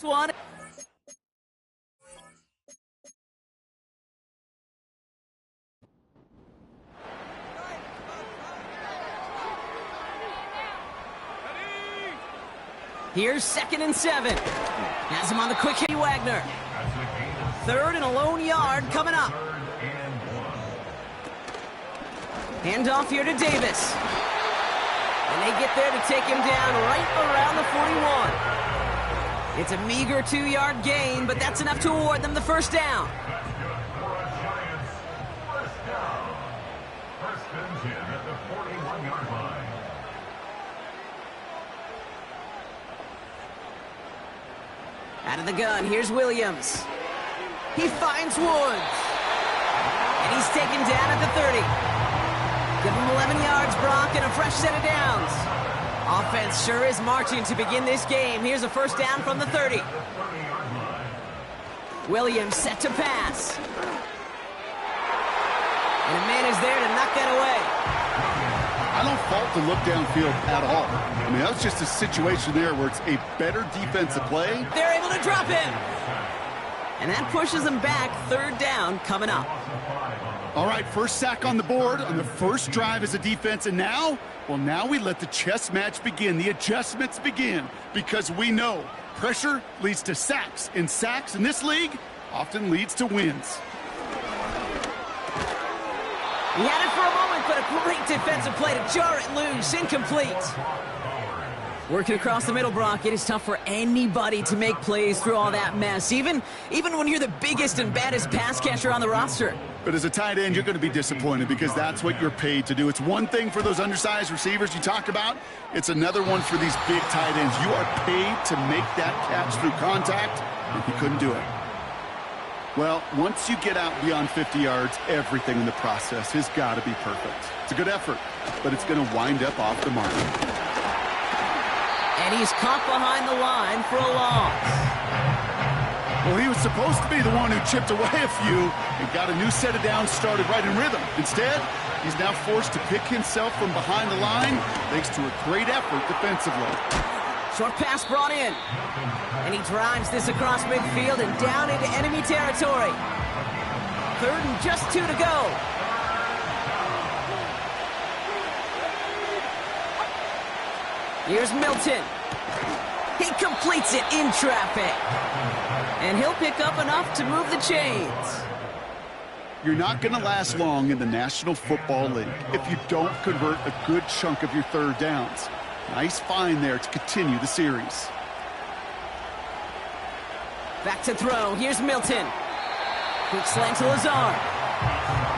one. Here's 2nd and 7. Has him on the quick hit, Wagner. 3rd and a lone yard coming up. Handoff here to Davis. And they get there to take him down right around the 41. It's a meager 2-yard gain, but that's enough to award them the first down. Out of the gun, here's Williams. He finds Woods. And he's taken down at the 30. Give him 11 yards, Brock, and a fresh set of downs. Offense sure is marching to begin this game. Here's a first down from the 30. Williams set to pass. And a man is there to knock that away. I don't fault the look downfield at all. I mean, that was just a situation there where it's a better defensive play. They're able to drop him. And that pushes them back. 3rd down coming up. All right, first sack on the board on the first drive as a defense. And now, well, now we let the chess match begin. The adjustments begin because we know pressure leads to sacks. And sacks in this league often leads to wins. He had it for a moment, but a great defensive play to jar it loose. Incomplete. Working across the middle, Brock, it is tough for anybody to make plays through all that mess, even when you're the biggest and baddest pass catcher on the roster. But as a tight end, you're going to be disappointed because that's what you're paid to do. It's one thing for those undersized receivers you talk about. It's another one for these big tight ends. You are paid to make that catch through contact, and he couldn't do it. Well, once you get out beyond 50 yards, everything in the process has got to be perfect. It's a good effort, but it's going to wind up off the mark. And he's caught behind the line for a loss. Well, he was supposed to be the one who chipped away a few and got a new set of downs started right in rhythm. Instead, he's now forced to pick himself from behind the line thanks to a great effort defensively. Short pass brought in. And he drives this across midfield and down into enemy territory. 3rd and just 2 to go. Here's Milton. He completes it in traffic. And he'll pick up enough to move the chains. You're not going to last long in the National Football League if you don't convert a good chunk of your 3rd downs. Nice find there to continue the series. Back to throw. Here's Milton. Quick slant to Lazard.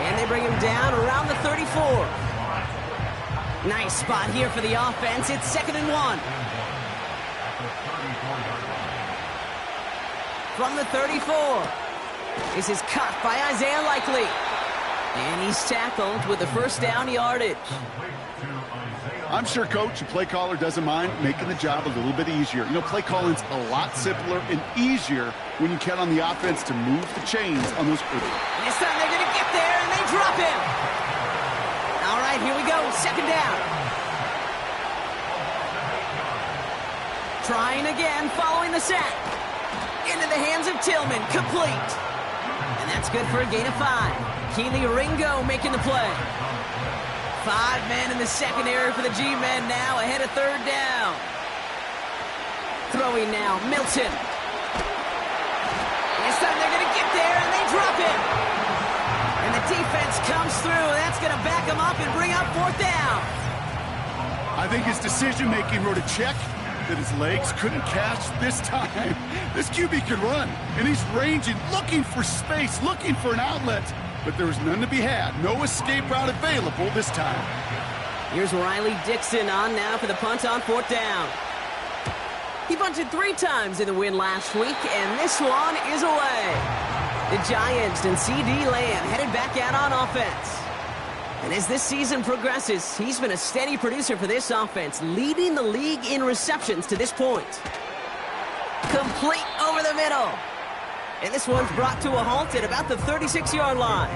And they bring him down around the 34. Nice spot here for the offense. It's 2nd and 1. From the 34. This is cut by Isaiah Likely. And he's tackled with the first down yardage. I'm sure Coach, the play caller, doesn't mind making the job a little bit easier. You know, play calling's a lot simpler and easier when you count on the offense to move the chains on those early. This time they're going to get there, and they drop him. All right, here we go. 2nd down. Trying again, following the sack. Into the hands of Tillman, complete. And that's good for a gain of 5. Keely Ringo making the play. 5 men in the secondary for the G-men now ahead of 3rd down. Throwing now, Milton. This time they're going to get there, and they drop him. And the defense comes through. That's going to back him up and bring up 4th down. I think his decision-making wrote a check that his legs couldn't catch this time. This QB can run, and he's ranging, looking for space, looking for an outlet. But there was none to be had. No escape route available this time. Here's Riley Dixon on now for the punt on 4th down. He punted 3 times in the win last week, and this one is away. The Giants and C.D. Lamb headed back out on offense. And as this season progresses, he's been a steady producer for this offense, leading the league in receptions to this point. Complete over the middle. And this one's brought to a halt at about the 36-yard line.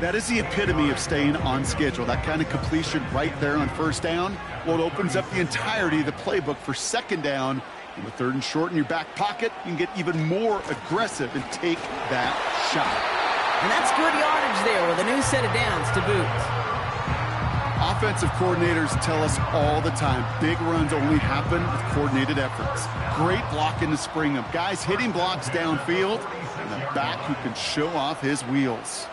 That is the epitome of staying on schedule. That kind of completion right there on 1st down, well, it opens up the entirety of the playbook for 2nd down And with 3rd and short in your back pocket, you can get even more aggressive and take that shot. And that's good yardage there with a new set of downs to boot. Offensive coordinators tell us all the time, big runs only happen with coordinated efforts. Great blocking to spring them. Guys hitting blocks downfield, and a back who can show off his wheels.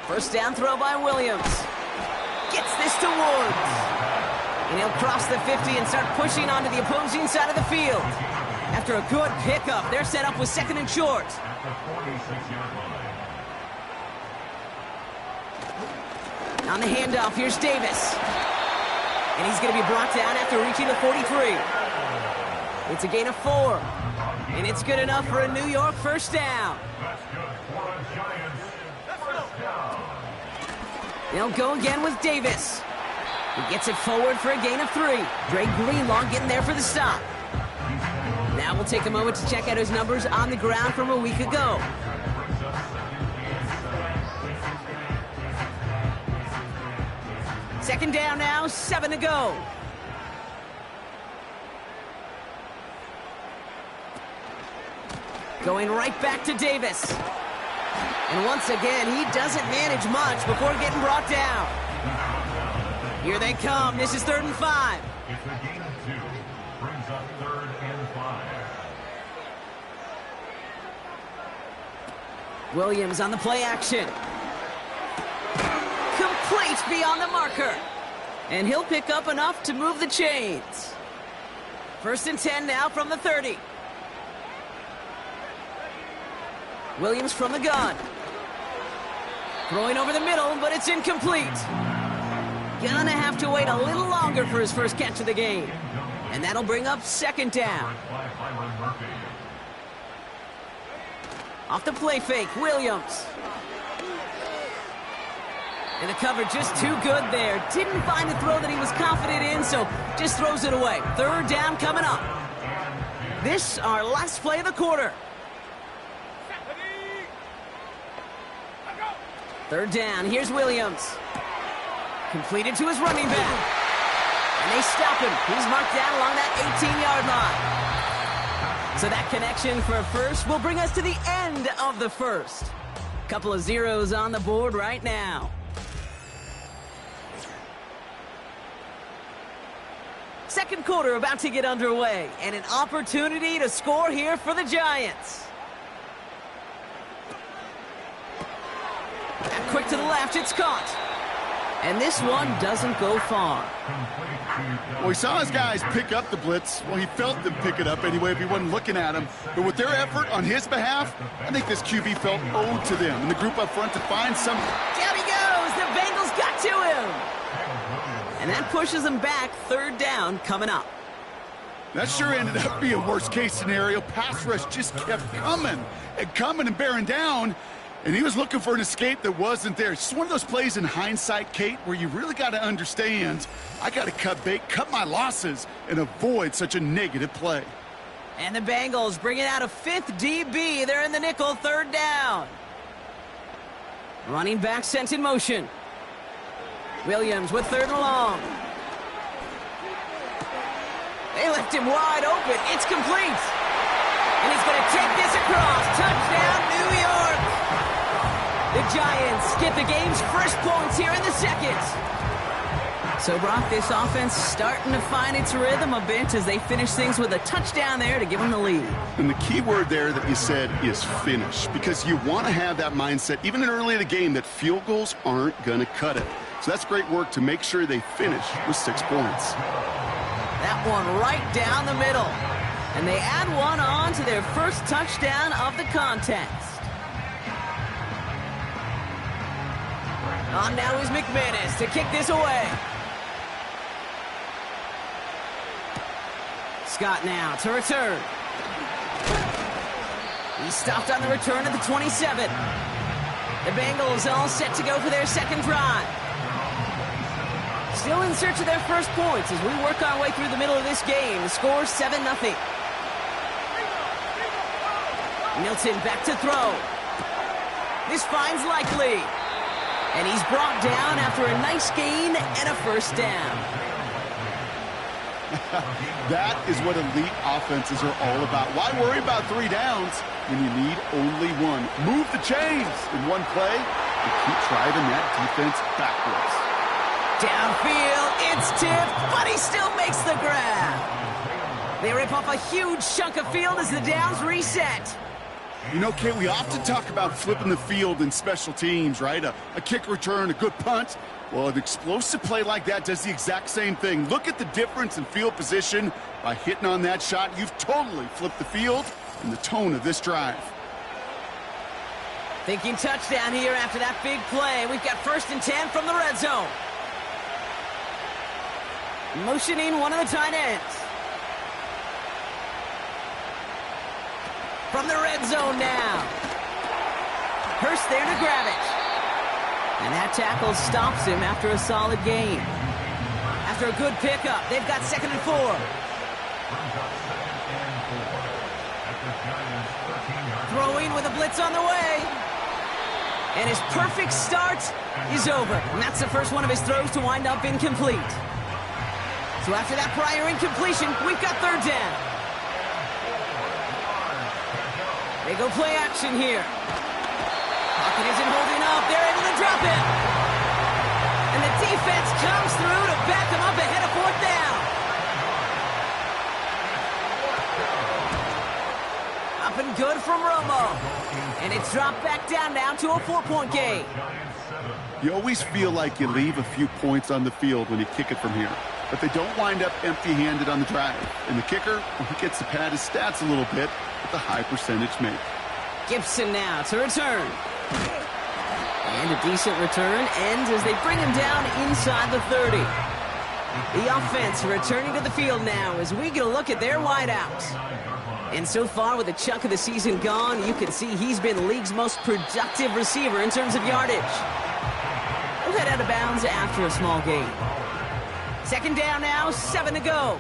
First down throw by Williams. Gets this to Woods. And he'll cross the 50 and start pushing onto the opposing side of the field. After a good pickup, they're set up with 2nd and short. On the handoff, here's Davis. And he's going to be brought down after reaching the 43. It's a gain of 4. And it's good enough for a New York first down. They'll go again with Davis. He gets it forward for a gain of 3. Dre Greenlaw getting there for the stop. Now we'll take a moment to check out his numbers on the ground from a week ago. Second down now, 7 to go. Going right back to Davis. And once again, he doesn't manage much before getting brought down. Here they come. This is 3rd and 5. It's a gain of 2. Brings up 3rd and 5. Williams on the play action. Complete beyond the marker. And he'll pick up enough to move the chains. 1st and 10 now from the 30. Williams from the gun. Throwing over the middle, but it's incomplete. Gonna have to wait a little longer for his first catch of the game. And that'll bring up 2nd down. Off the play fake, Williams. And the cover just too good there. Didn't find the throw that he was confident in, so just throws it away. 3rd down coming up. This, our last play of the quarter. 3rd down, here's Williams. Completed to his running back. And they stop him. He's marked down along that 18-yard line. So that connection for a first will bring us to the end of the first. Couple of zeros on the board right now. Second quarter about to get underway, and an opportunity to score here for the Giants. And quick to the left, it's caught. And this one doesn't go far. Well, he saw his guys pick up the blitz. Well, he felt them pick it up anyway if he wasn't looking at him. But with their effort on his behalf, I think this QB felt owed to them. And the group up front to find some... Down he goes! The Bengals got to him! And that pushes them back. 3rd down coming up. That sure ended up being worst-case scenario. Pass rush just kept coming and bearing down. And he was looking for an escape that wasn't there. It's just one of those plays in hindsight, Kate, where you really got to understand, I got to cut bait, cut my losses, and avoid such a negative play. And the Bengals bringing out a 5th DB. They're in the nickel, 3rd down. Running back sent in motion. Williams with 3rd and long. They left him wide open. It's complete. And he's going to take this across. Touchdown, New York. The Giants get the game's first points here in the second. So, Brock, this offense starting to find its rhythm a bit as they finish things with a touchdown there to give them the lead. And the key word there that you said is finish, because you want to have that mindset, even in early in the game, that field goals aren't going to cut it. So that's great work to make sure they finish with 6 points. That one right down the middle. And they add one on to their first touchdown of the contest. On now is McManus to kick this away. Scott now to return. He's stopped on the return at the 27. The Bengals all set to go for their second drive. Still in search of their first points as we work our way through the middle of this game. The score 7-0. Milton back to throw. This finds Likely. And he's brought down after a nice gain and a first down. That is what elite offenses are all about. Why worry about 3 downs when you need only 1? Move the chains in one play and keep driving that defense backwards. Downfield, it's tipped, but he still makes the grab. They rip off a huge chunk of field as the downs reset. You know, Kate, we often talk about flipping the field in special teams, right? A kick return, a good punt. Well, an explosive play like that does the exact same thing. Look at the difference in field position. By hitting on that shot, you've totally flipped the field and the tone of this drive. Thinking touchdown here after that big play. We've got 1st and 10 from the red zone. Motioning one of the tight ends. From the red zone now. Hurst there to grab it. And that tackle stops him after a solid gain. After a good pickup, they've got 2nd and 4. Throwing with a blitz on the way. And his perfect start is over. And that's the first one of his throws to wind up incomplete. So after that prior incompletion, we've got 3rd down. They go play action here. Pocket isn't holding up. They're able to drop it. And the defense comes through to back them up ahead of 4th down. Up and good from Romo. And it's dropped back down now to a 4-point game. You always feel like you leave a few points on the field when you kick it from here. But they don't wind up empty-handed on the drive. And the kicker, he gets to pad his stats a little bit with a high percentage make. Gibson now to return. And a decent return ends as they bring him down inside the 30. The offense returning to the field now as we get a look at their wideouts. And so far, with a chunk of the season gone, you can see he's been the league's most productive receiver in terms of yardage. He'll head out of bounds after a small gain. 2nd down now, 7 to go.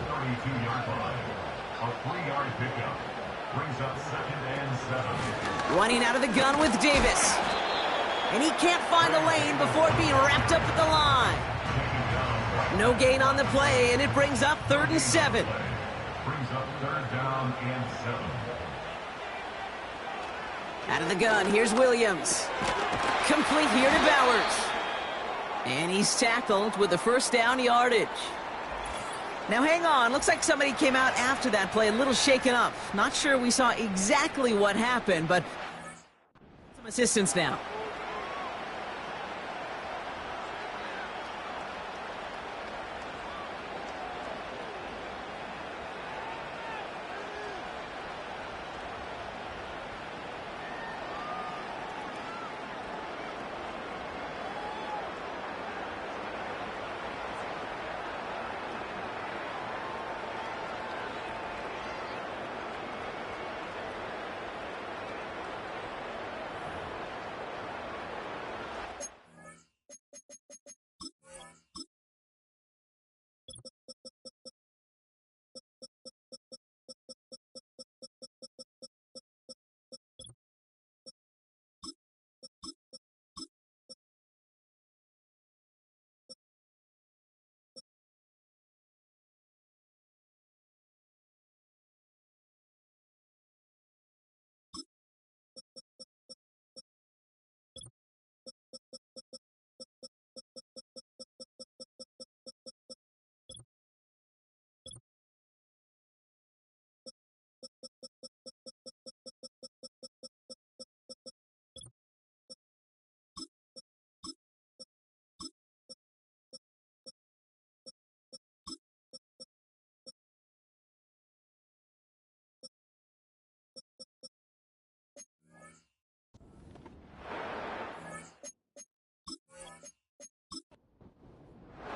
Running out of the gun with Davis. And he can't find a lane before being wrapped up at the line. No gain on the play, and it brings up 3rd and 7. Brings up 3rd down and 7. Out of the gun, here's Williams. Complete here to Bowers. And he's tackled with the 1st down yardage. Now hang on, looks like somebody came out after that play a little shaken up. Not sure we saw exactly what happened, but some assistance now.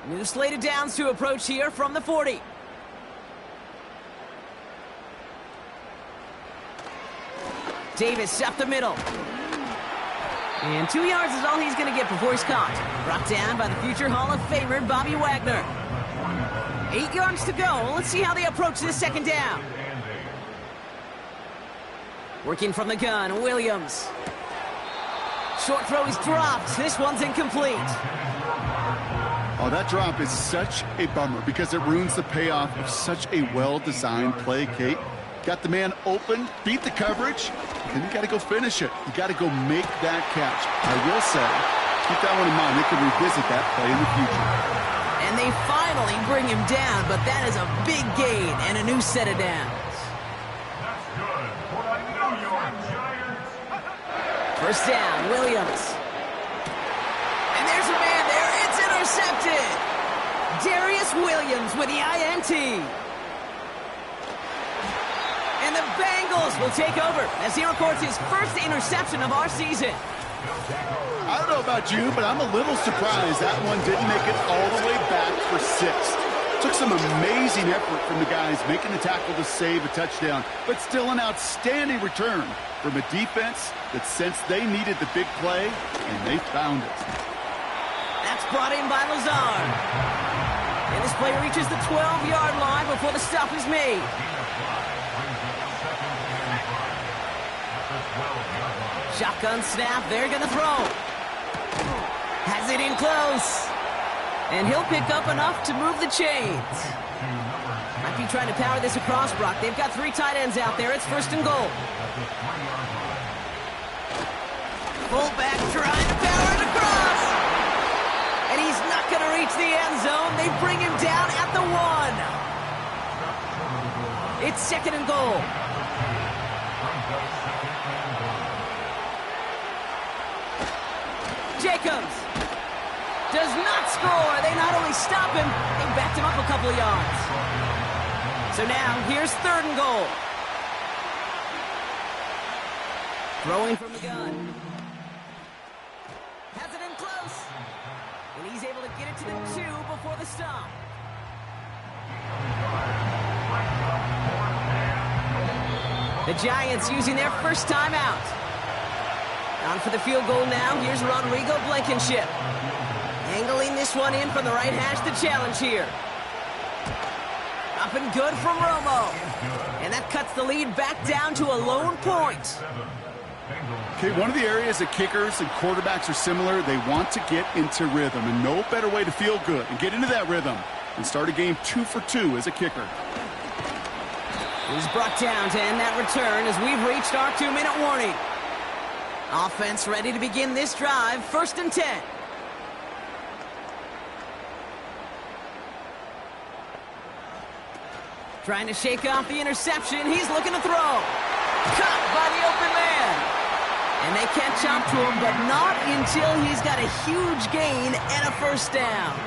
New slate of downs to approach here from the 40. Davis up the middle. And 2 yards is all he's going to get before he's caught. Brought down by the future Hall of Famer, Bobby Wagner. 8 yards to go. Let's see how they approach this 2nd down. Working from the gun, Williams. Short throw is dropped. This one's incomplete. Oh, that drop is such a bummer because it ruins the payoff of such a well-designed play, Kate. Got the man open, beat the coverage, and you got to go finish it. You got to go make that catch. I will say, keep that one in mind. They can revisit that play in the future. And they finally bring him down, but that is a big gain and a new set of downs. That's good for the New York Giants. First down, Williams. And there's a man there. It's intercepted. Darius Williams with the INT. And the Bengals will take over as he records his first interception of our season. I don't know about you, but I'm a little surprised that one didn't make it all the way back for 6. Took some amazing effort from the guys making the tackle to save a touchdown, but still an outstanding return from a defense that sensed they needed the big play, and they found it. That's brought in by Lazard. And this play reaches the 12-yard line before the stop is made. Shotgun snap, they're going to throw. Has it in close. And he'll pick up enough to move the chains. Might be trying to power this across, Brock. They've got 3 tight ends out there. It's first and goal. Fullback trying to power it across. And he's not going to reach the end zone. They bring him down at the 1. It's second and goal. Jacobs does not score. They not only stop him, they backed him up a couple of yards. So now, here's third and goal. Throwing from the gun. Has it in close. And he's able to get it to the 2 before the stop. The Giants using their first timeout. On for the field goal now. Here's Rodrigo Blankenship. Angling this one in from the right hash, the challenge here. Up and good from Romo. And that cuts the lead back down to a lone point. Okay, one of the areas that kickers and quarterbacks are similar, they want to get into rhythm. And no better way to feel good and get into that rhythm and start a game 2 for 2 as a kicker. He's brought down to end that return as we've reached our 2-minute warning. Offense ready to begin this drive. First and 10. Trying to shake off the interception. He's looking to throw. Caught by the open man. And they catch up to him, but not until he's got a huge gain and a first down.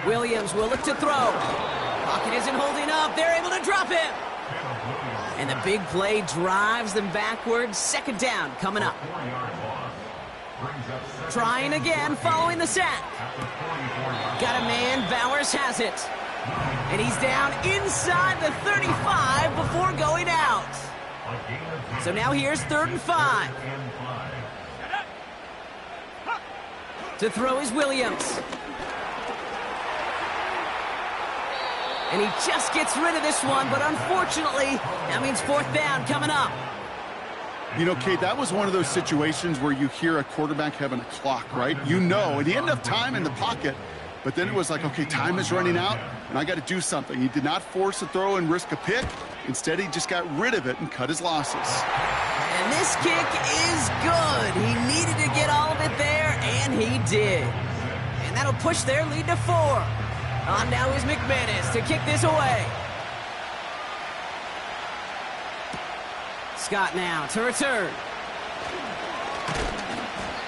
Williams will look to throw. Pocket isn't holding up. They're able to drop him. And the big play drives them backwards. Second down coming up. Trying again following the sack. Got a man. Bowers has it. And he's down inside the 35 before going out. So now here's 3rd and 5. To throw is Williams. And he just gets rid of this one, but unfortunately, that means 4th down coming up. You know, Kate, that was one of those situations where you hear a quarterback having a clock, right? You know, and he had enough time in the pocket, but then it was like, okay, time is running out, and I got to do something. He did not force a throw and risk a pick. Instead, he just got rid of it and cut his losses. And this kick is good. He needed to get all of it there, and he did. And that'll push their lead to 4. On now is McManus to kick this away. Scott now to return.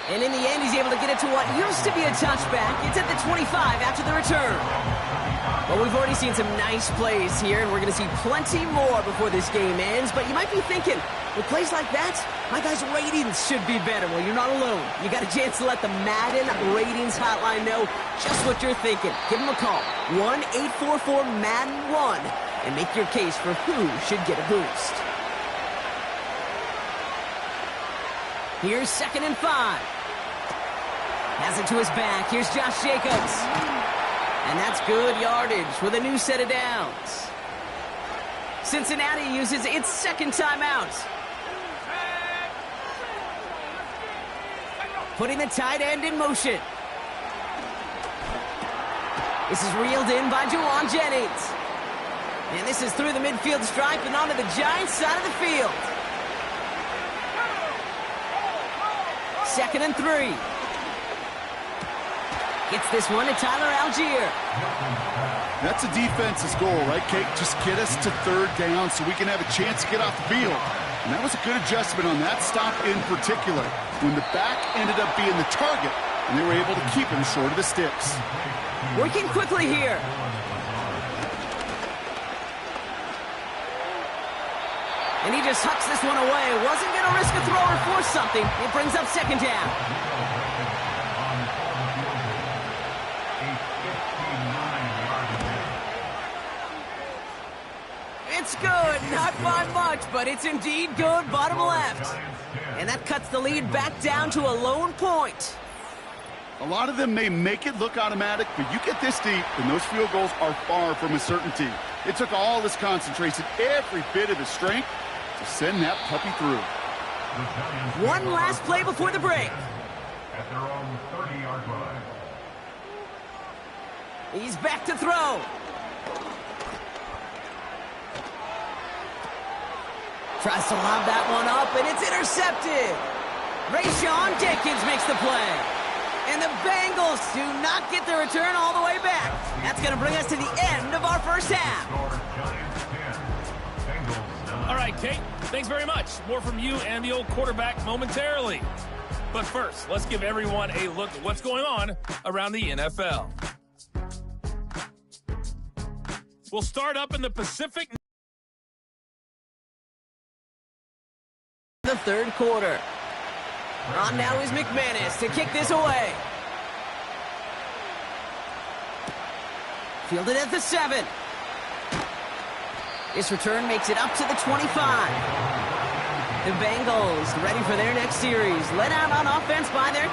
And in the end, he's able to get it to what used to be a touchback. It's at the 25 after the return. Well, we've already seen some nice plays here, and we're going to see plenty more before this game ends. But you might be thinking, with plays like that, my guys' ratings should be better. Well, you're not alone. You got a chance to let the Madden Ratings Hotline know just what you're thinking. Give them a call, 1-844-MADDEN-1, and make your case for who should get a boost. Here's 2nd and 5. Has it to his back. Here's Josh Jacobs. And that's good yardage with a new set of downs. Cincinnati uses its 2nd timeout. putting the tight end in motion. This is reeled in by Jauan Jennings. And this is through the midfield stripe and onto the Giants side of the field. 2nd and 3. Gets this one to Tyler Algier. That's a defense's goal, right, Kate? Just get us to 3rd down so we can have a chance to get off the field. And that was a good adjustment on that stop in particular, when the back ended up being the target, and they were able to keep him short of the sticks. Working quickly here. And he just hucks this one away. Wasn't going to risk a throw or force something. It brings up 2nd down. It's good, not by much, but it's indeed good, bottom left. And that cuts the lead back down to a lone point. A lot of them may make it look automatic, but you get this deep, and those field goals are far from a certainty. It took all his concentration, every bit of his strength, to send that puppy through. One last play before the break. At their own 30-yard line. He's back to throw. Tries to lob that one up, and it's intercepted. Rayshawn Jenkins makes the play. And the Bengals do not get the return all the way back. That's going to bring us to the end of our first half. All right, Kate, thanks very much. More from you and the old quarterback momentarily. But first, let's give everyone a look at what's going on around the NFL. We'll start up in the Pacific. The 3rd quarter. On now is McManus to kick this away. Fielded at the 7. This return makes it up to the 25. The Bengals ready for their next series. Led out on offense by their...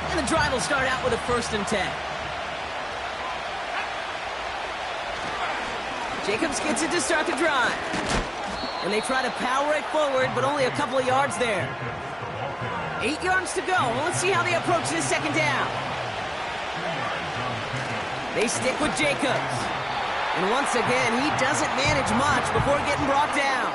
And the drive will start out with a 1st and 10. Jacobs gets it to start the drive. And they try to power it forward, but only a couple of yards there. 8 yards to go. Well, let's see how they approach this 2nd down. They stick with Jacobs. And once again, he doesn't manage much before getting brought down.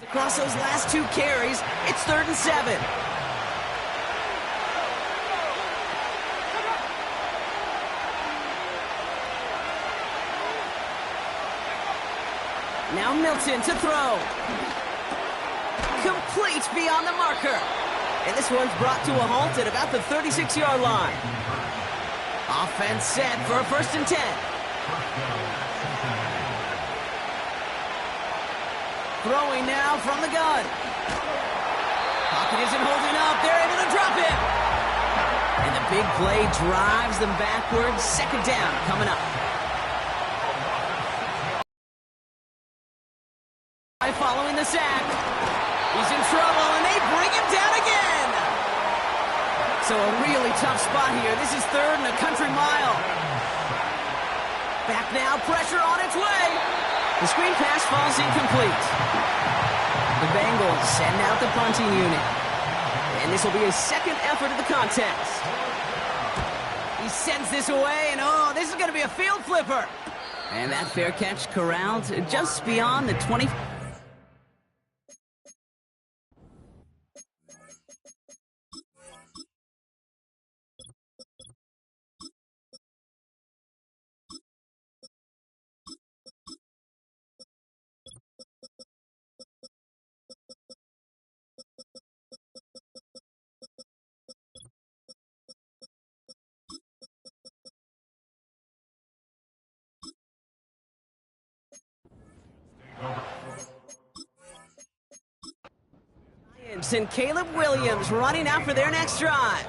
Across those last 2 carries, it's 3rd and 7. Now Milton to throw. Complete beyond the marker. And this one's brought to a halt at about the 36-yard line. Offense set for a 1st and 10. Throwing now from the gun. Pocket isn't holding up. They're able to drop it. And the big play drives them backwards. 2nd down coming up. Following the sack. He's in trouble, and they bring him down again. So a really tough spot here. This is 3rd and a country mile. Back now, pressure on its way. The screen pass falls incomplete. The Bengals send out the punting unit. And this will be his 2nd effort of the contest. He sends this away, and oh, this is going to be a field flipper. And that fair catch corralled just beyond the 20. And Caleb Williams running out for their next drive.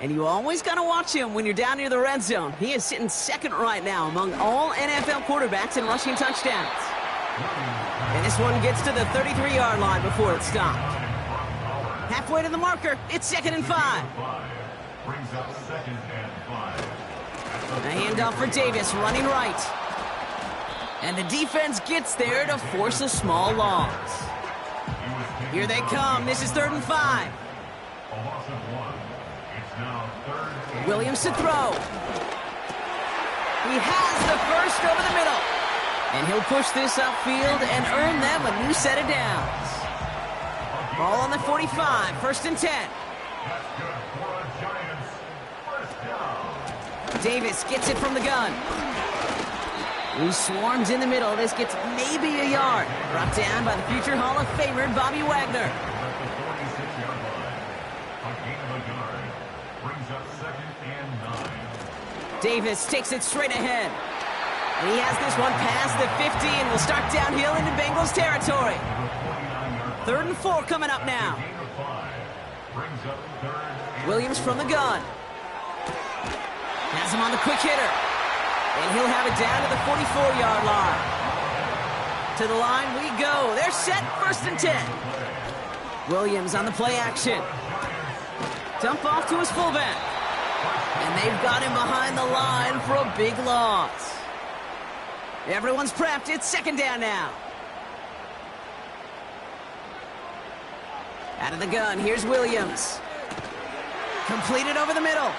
And you always got to watch him when you're down near the red zone. He is sitting 2nd right now among all NFL quarterbacks in rushing touchdowns. And this one gets to the 33-yard line before it's stopped. Halfway to the marker. It's 2nd and 5. Brings up 2nd and 5. A handoff for Davis, running right. And the defense gets there to force a small loss. Here they come. This is 3rd and 5. A loss of 1. It's now 3rd and Williams to throw. He has the first over the middle. And he'll push this upfield and earn them a new set of downs. Ball on the 45, 1st and 10. That's good for the Giants. First down. Davis gets it from the gun. He swarms in the middle. This gets maybe a yard. Brought down by the future Hall of Famer, Bobby Wagner. At the 46-yard line. A gain of a yard. Brings up 2nd and 9. Davis takes it straight ahead. And he has this one past the 50 and will start downhill into Bengals territory. 3rd and 4 coming up now. Gain of 5. Brings up 3rd and Williams from the gun. Has him on the quick hitter. And he'll have it down to the 44-yard line. To the line we go. They're set, 1st and 10. Williams on the play action. Dump off to his fullback. And they've got him behind the line for a big loss. Everyone's prepped. It's 2nd down now. Out of the gun, here's Williams. Completed over the middle.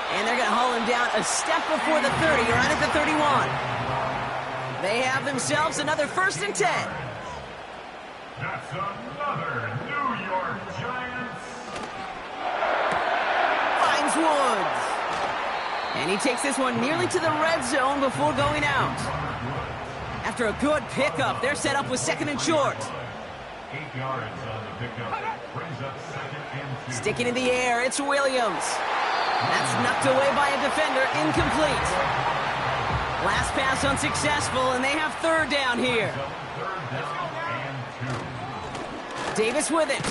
And they're going to haul him down a step before the 30, right at the 31. They have themselves another 1st and 10. that's another New York Giants. Finds Woods. And he takes this one nearly to the red zone before going out. After a good pickup, they're set up with 2nd and short. 8 yards on the pickup. Brings up 2nd and 2. Sticking in the air, it's Williams. That's knocked away by a defender, incomplete. Last pass unsuccessful, and they have 3rd down here. 3rd down and 2. Davis with it.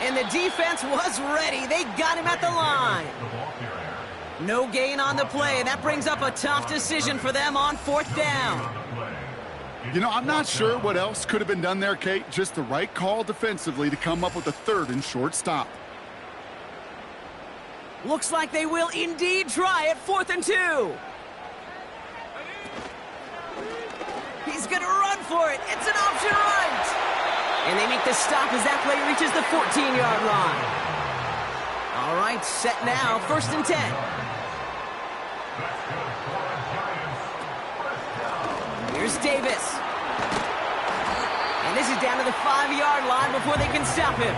And the defense was ready. They got him at the line. The ball carrier. No gain on the play, and that brings up a tough decision for them on 4th down. You know, I'm not sure what else could have been done there, Kate. Just the right call defensively to come up with a 3rd and short stop. Looks like they will indeed try it, 4th and 2. He's going to run for it. It's an option right. And they make the stop as that play reaches the 14-yard line. All right, set now, 1st and 10. Here's Davis. And this is down to the 5-yard line before they can stop him.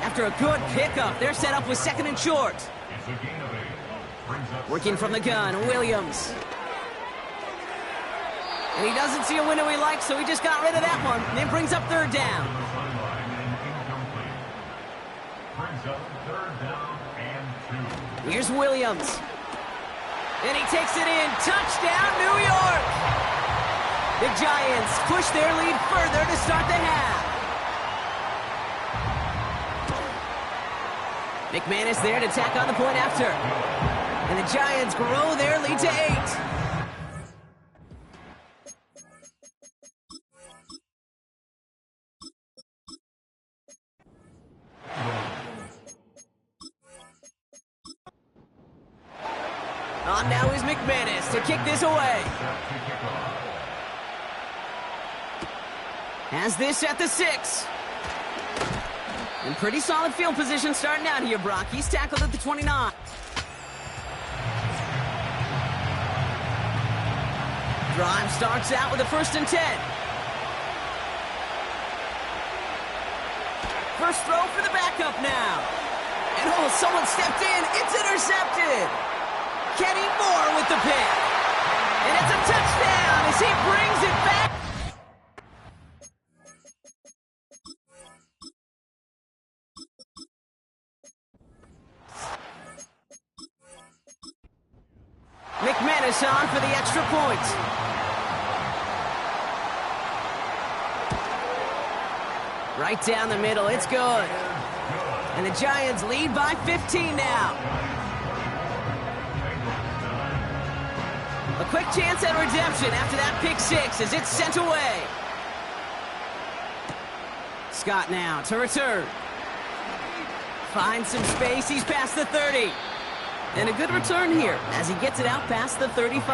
After a good pickup, they're set up with 2nd and short. It's a gain of 8. Brings up Working from the gun, Williams. And he doesn't see a window he likes, so he just got rid of that one. And then brings up 3rd down. sideline and incomplete. Brings up 3rd down and 2. Here's Williams. And he takes it in. Touchdown, New York! The Giants push their lead further to start the half. McManus there to tack on the point after. And the Giants grow their lead to 8. On now is McManus to kick this away. Has this at the 6. In pretty solid field position starting out here, Brock. He's tackled at the 29. Drive starts out with a 1st and 10. First throw for the backup now. And oh, someone stepped in. It's intercepted. Kenny Moore with the pick. And it's a touchdown as he brings it back. McManus on for the extra point. Right down the middle, it's good. And the Giants lead by 15 now. A quick chance at redemption after that pick 6 as it's sent away. Scott now to return. Finds some space. He's past the 30. And a good return here as he gets it out past the 35.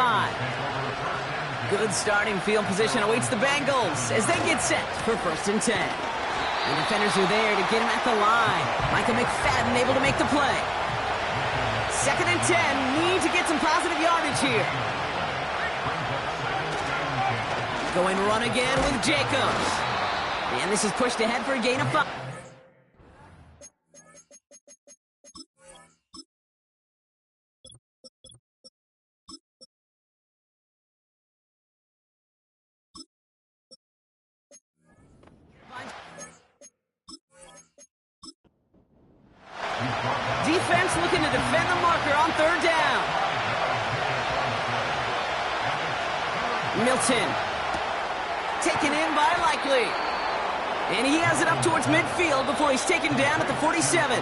Good starting field position awaits the Bengals as they get set for 1st and 10. The defenders are there to get him at the line. Micah McFadden able to make the play. 2nd and 10. Need to get some positive yardage here. Going run again with Jacobs. And this is pushed ahead for a gain of 5. Defense looking to defend the marker on 3rd down. Milton. Taken in by Likely. And he has it up towards midfield before he's taken down at the 47.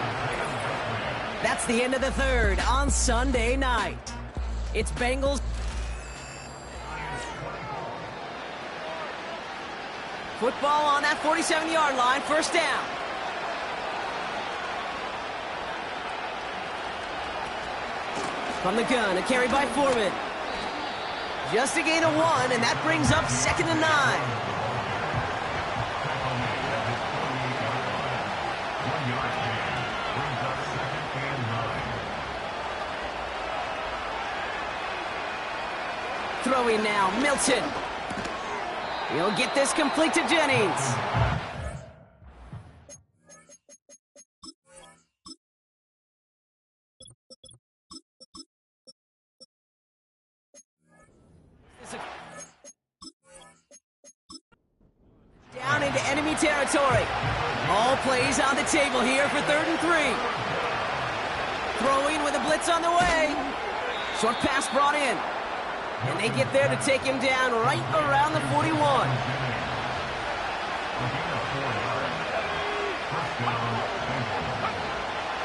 That's the end of the 3rd on Sunday night. It's Bengals. Football on that 47-yard line, 1st down. From the gun, a carry by Foreman. Just a gain of 1, and that brings up 2nd and 9. Throwing now, Milton. He'll get this complete to Jennings. Down into enemy territory. All plays on the table here for 3rd and 3. Throwing with a blitz on the way. Short pass brought in. And they get there to take him down right around the 41.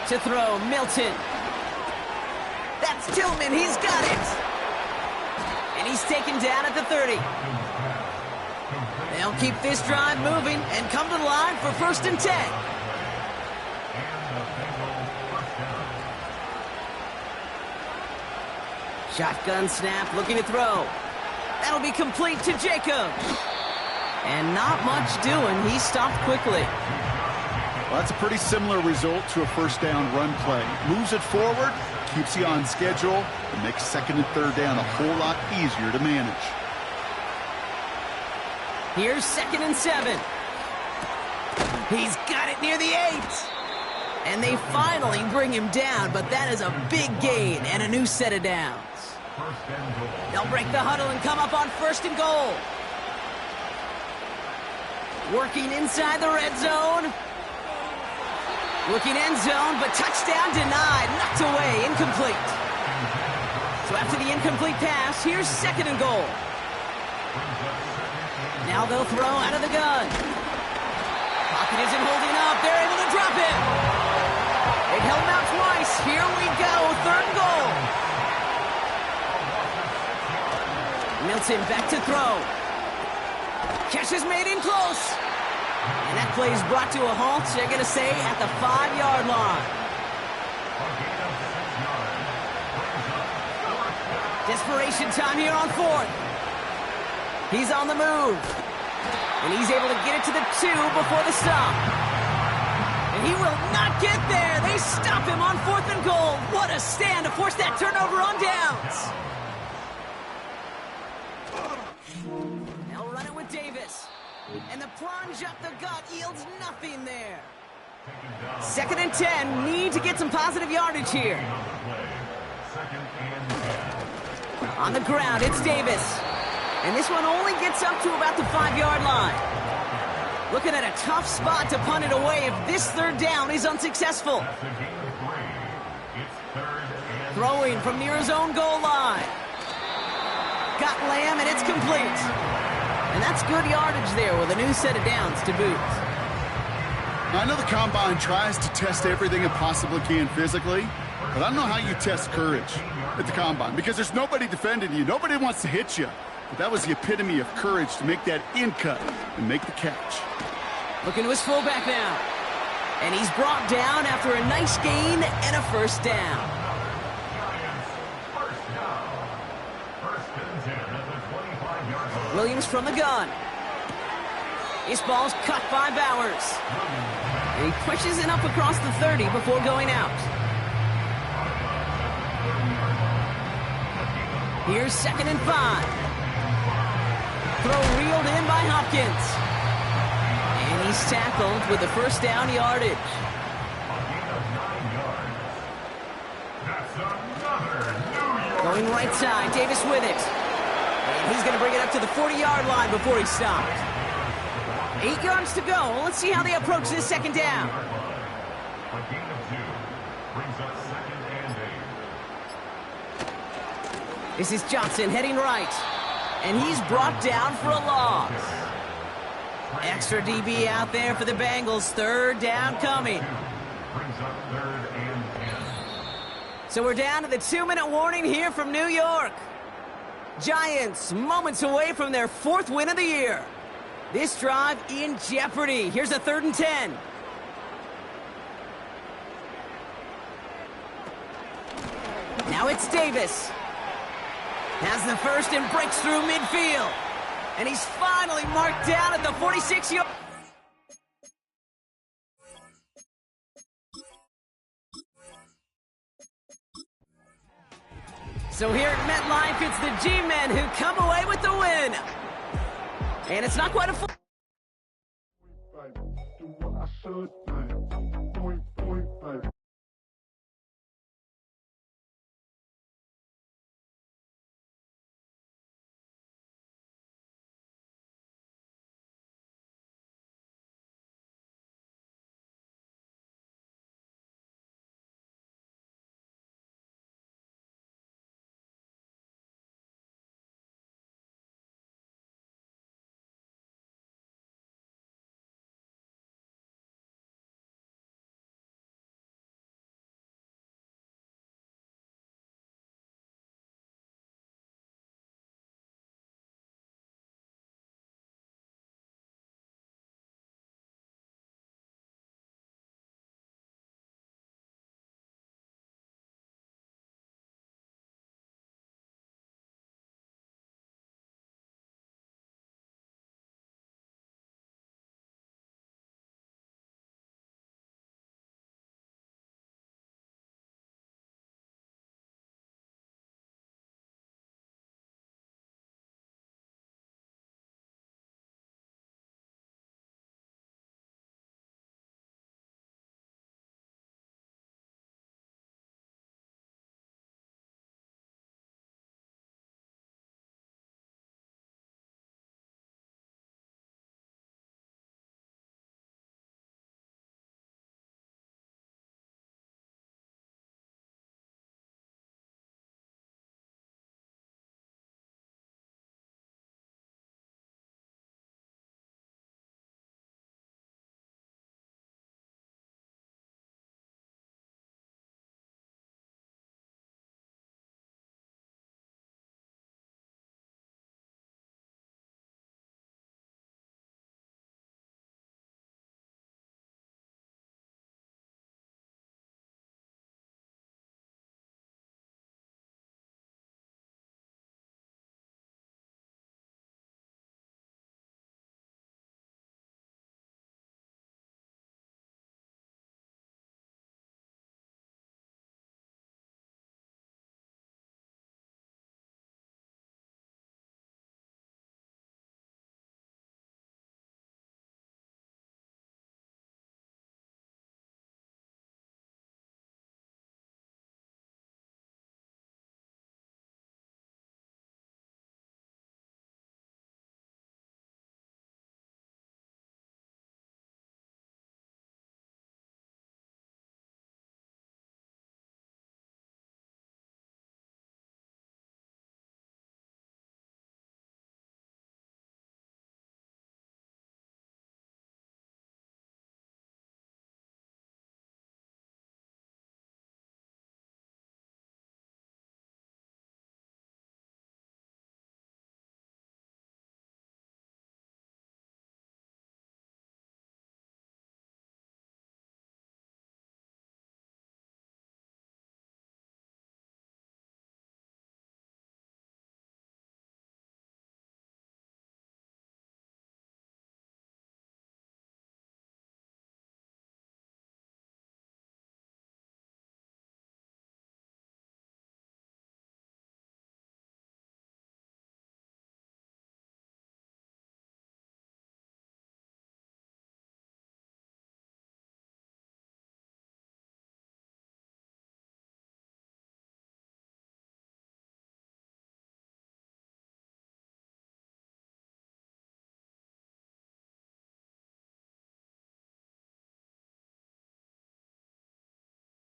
To throw, Milton. That's Tillman, he's got it. And he's taken down at the 30. They'll keep this drive moving and come to the line for 1st and 10. Shotgun snap, looking to throw. That'll be complete to Jacobs. And not much doing. He stopped quickly. Well, that's a pretty similar result to a 1st down run play. Moves it forward, keeps you on schedule, and makes 2nd and 3rd down a whole lot easier to manage. Here's 2nd and 7. He's got it near the 8. And they finally bring him down, but that is a big gain and a new set of downs. They'll break the huddle and come up on 1st and goal. Working inside the red zone. Looking end zone, but touchdown denied. Knocked away, incomplete. So after the incomplete pass, here's 2nd and goal. Now they'll throw out of the gun. Pocket isn't holding up. They're able to drop it. They've held him out twice. Here we go. 3rd and goal. Milton back to throw. Catch is made in close. And that play is brought to a halt, they're going to say, at the 5-yard line. Desperation time here on 4th. He's on the move. And he's able to get it to the 2 before the stop. And he will not get there. They stop him on 4th and goal. What a stand to force that turnover on downs. They'll run it with Davis. And the plunge up the gut yields nothing there. 2nd and 10. Need to get some positive yardage here. On the ground, it's Davis. And this one only gets up to about the 5-yard line. Looking at a tough spot to punt it away if this 3rd down is unsuccessful. Throwing from near his own goal line. Got Lamb, and it's complete. And that's good yardage there with a new set of downs to boot. I know the Combine tries to test everything it possibly can physically, but I don't know how you test courage at the Combine because there's nobody defending you. Nobody wants to hit you. But that was the epitome of courage to make that in cut and make the catch. Looking to his fullback now. And he's brought down after a nice gain and a first down. Giants, first down. First and 10 at the 25-yard line. Williams from the gun. This ball's cut by Bowers. And he pushes it up across the 30 before going out. Here's 2nd and 5. Throw reeled in by Hopkins. And he's tackled with the first down yardage. A gain of 9 yards. That's another New York. Going right side, Davis with it. And he's going to bring it up to the 40-yard line before he stopped. 8 yards to go. Let's see how they approach this second down. A gain of 2 brings up 2nd and 8. This is Johnson heading right. And he's brought down for a loss. Extra DB out there for the Bengals. 3rd down coming. Brings up 3rd and 10. So we're down to the 2-minute warning here from New York. Giants moments away from their 4th win of the year. This drive in jeopardy. Here's a 3rd and 10. Now it's Davis. Has the first and breaks through midfield. And he's finally marked down at the 46-yard. So here at MetLife, it's the G-Men who come away with the win. And it's not quite a full... Do what I should.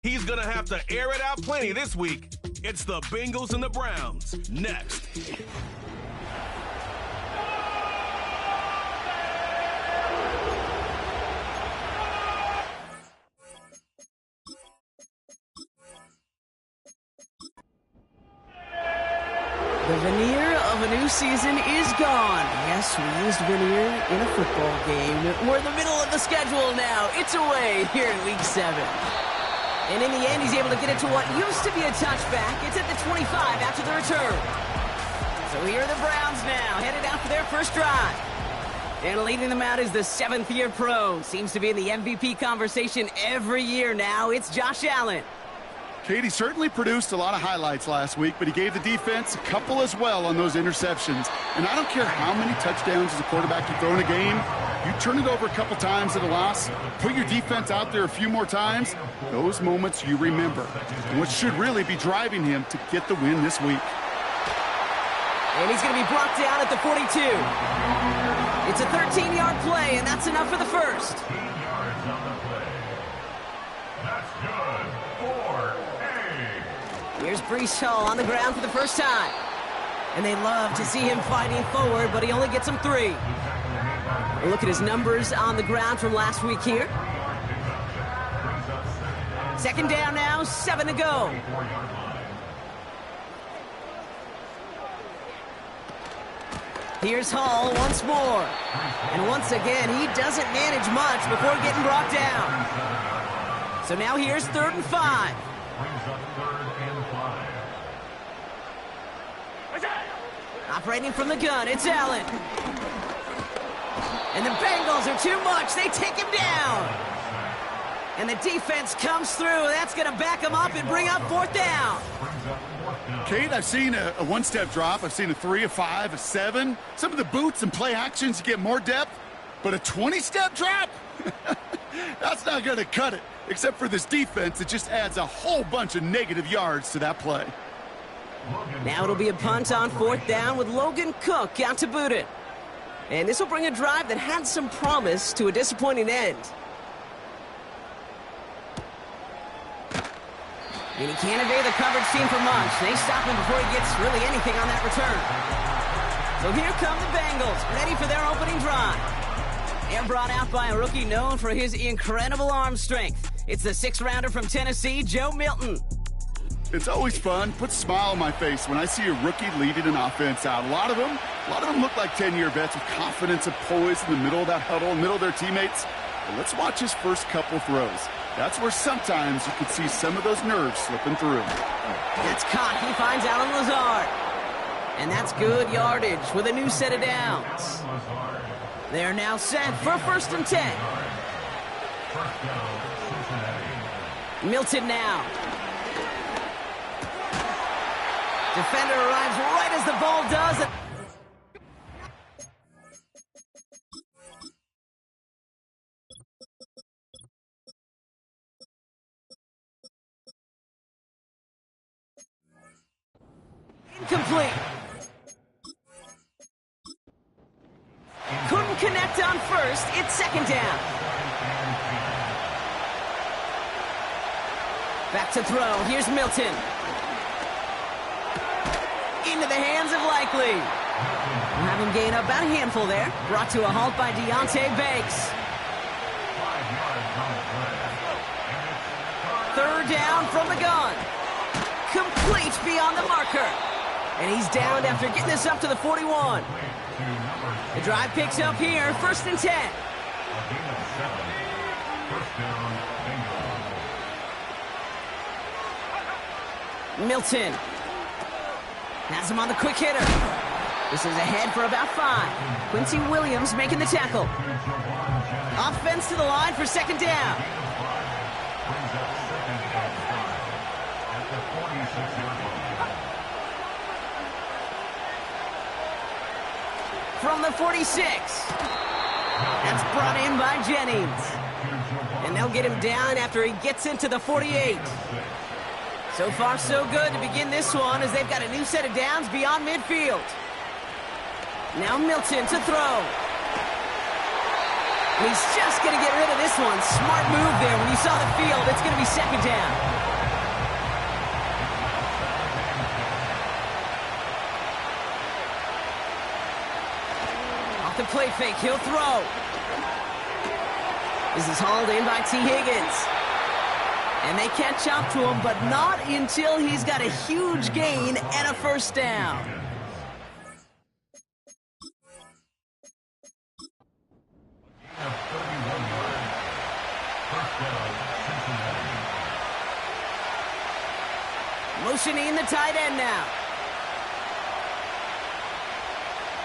He's going to have to air it out plenty this week. It's the Bengals and the Browns next. The veneer of a new season is gone. Yes, we used veneer in a football game. We're in the middle of the schedule now. It's away here in Week 7. And in the end, he's able to get it to what used to be a touchback. It's at the 25 after the return. So here are the Browns now, headed out for their first drive. And leading them out is the 7th-year pro. Seems to be in the MVP conversation every year now. It's Josh Allen. Katie certainly produced a lot of highlights last week, but he gave the defense a couple as well on those interceptions. And I don't care how many touchdowns as a quarterback you throw in a game, you turn it over a couple times at a loss, put your defense out there a few more times, those moments you remember. And what should really be driving him to get the win this week. And he's going to be brought down at the 42. It's a 13-yard play, and that's enough for the first. 15 yards on the play. That's good. 4A. Here's Breece Hall on the ground for the first time. And they love to see him fighting forward, but he only gets them 3. We'll look at his numbers on the ground from last week here. Second down now, 7 to go. Here's Hall once more. And once again, he doesn't manage much before getting brought down. So now here's 3rd and 5. Operating from the gun, it's Allen. And the Bengals are too much. They take him down. And the defense comes through. That's going to back him up and bring up 4th down. Kate, I've seen a one-step drop. I've seen a 3, a 5, a 7. Some of the boots and play actions get more depth. But a 20-step drop? That's not going to cut it. Except for this defense, it just adds a whole bunch of negative yards to that play. Now it'll be a punt on 4th down with Logan Cook out to boot it. And this will bring a drive that had some promise to a disappointing end. And he can't evade the coverage team for much. They stop him before he gets really anything on that return. So here come the Bengals, ready for their opening drive. They're brought out by a rookie known for his incredible arm strength. It's the 6th-rounder from Tennessee, Joe Milton. It's always fun, puts a smile on my face when I see a rookie leading an offense out. A lot of them look like 10-year vets with confidence and poise in the middle of that huddle, in the middle of their teammates. But let's watch his first couple throws. That's where sometimes you can see some of those nerves slipping through. It's caught. He finds Allen Lazard. And that's good yardage with a new set of downs. They're now set for 1st and 10. Milton now. Defender arrives right as the ball does. Incomplete. Couldn't connect on 1st. It's 2nd down. Back to throw. Here's Milton. Into the hands of Likely. We'll have him gain up about a handful there. Brought to a halt by Deonte Banks. 3rd down from the gun. Complete beyond the marker. And he's downed after getting this up to the 41. The drive picks up here, 1st and 10. Milton has him on the quick hitter. This is ahead for about 5. Quincy Williams making the tackle. Offense to the line for 2nd down. From the 46. That's brought in by Jennings. And they'll get him down after he gets into the 48. So far, so good to begin this one as they've got a new set of downs beyond midfield. Now Milton to throw. And he's just going to get rid of this one. Smart move there. When you saw the field, it's going to be 2nd down. Off the play fake, he'll throw. This is hauled in by T. Higgins. And they catch up to him, but not until he's got a huge gain and a first down. Motioning the tight end now.